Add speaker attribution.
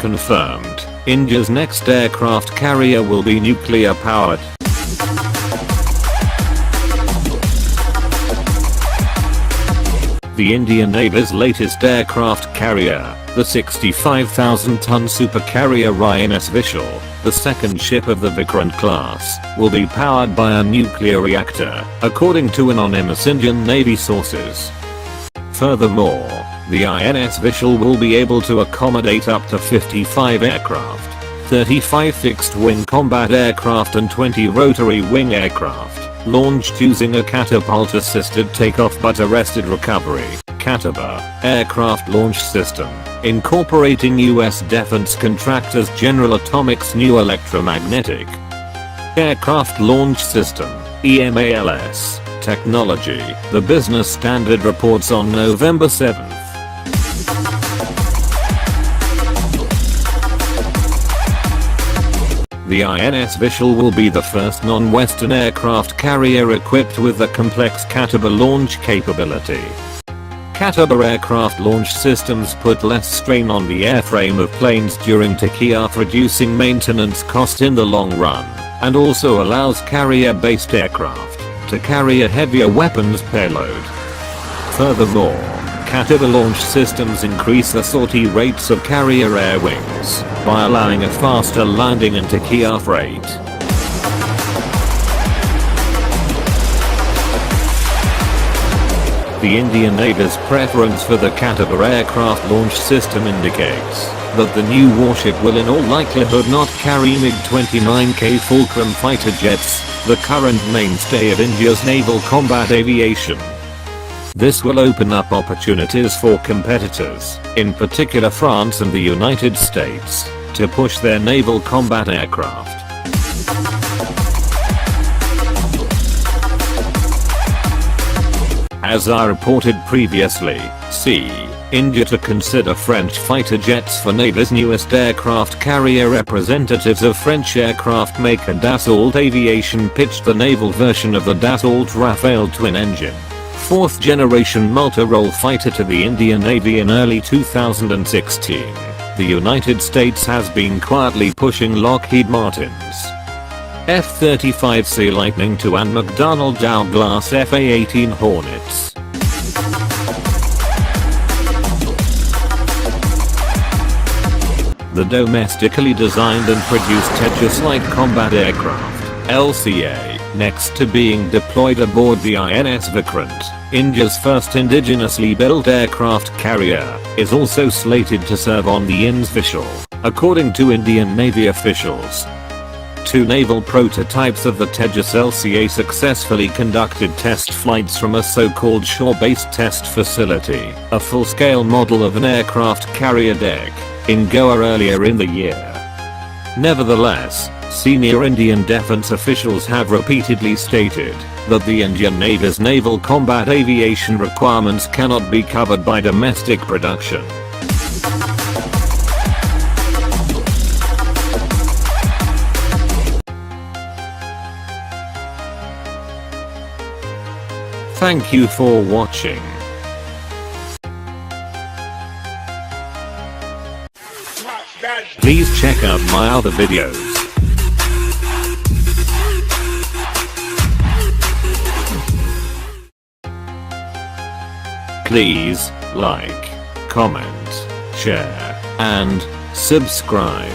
Speaker 1: confirmed, India's next aircraft carrier will be nuclear powered. The Indian Navy's latest aircraft carrier, the 65,000-ton supercarrier INS Vishal, the second ship of the Vikrant-class, will be powered by a nuclear reactor, according to anonymous Indian Navy sources. Furthermore, the INS Vishal will be able to accommodate up to 55 aircraft, 35 fixed-wing combat aircraft and 20 rotary-wing aircraft, launched using a catapult-assisted takeoff but arrested recovery (CATOBAR) aircraft launch system, incorporating US defense contractors General Atomics' new electromagnetic aircraft launch system (EMALS) technology, the Business Standard reports on November 7th. The INS Vishal will be the first non-Western aircraft carrier equipped with the complex CATOBAR launch capability. CATOBAR aircraft launch systems put less strain on the airframe of planes during takeoff, reducing maintenance cost in the long run, and also allows carrier-based aircraft to carry a heavier weapons payload. Furthermore, CATOBAR launch systems increase the sortie rates of carrier air wings by allowing a faster landing and takeoff rate. The Indian Navy's preference for the CATOBAR aircraft launch system indicates that the new warship will in all likelihood not carry MiG-29K Fulcrum fighter jets, the current mainstay of India's naval combat aviation. This will open up opportunities for competitors, in particular France and the United States, to push their naval combat aircraft. As I reported previously, India to consider French fighter jets for Navy's newest aircraft carrier. Representatives of French aircraft maker Dassault Aviation pitched the naval version of the Dassault Rafale twin-engine, fourth-generation multi-role fighter to the Indian Navy in early 2016. The United States has been quietly pushing Lockheed Martin's F-35C Lightning II and McDonnell Douglas F/A-18 Hornets. The domestically designed and produced Tejas Light Combat Aircraft (LCA), next to being deployed aboard the INS Vikrant, India's first indigenously built aircraft carrier, is also slated to serve on the INS Vishal, according to Indian Navy officials. Two naval prototypes of the Tejas LCA successfully conducted test flights from a so-called shore-based test facility, a full-scale model of an aircraft carrier deck, in Goa earlier in the year. Nevertheless, senior Indian defense officials have repeatedly stated that the Indian Navy's naval combat aviation requirements cannot be covered by domestic production. Thank you for watching. Please check out my other videos. Please like, comment, share, and subscribe.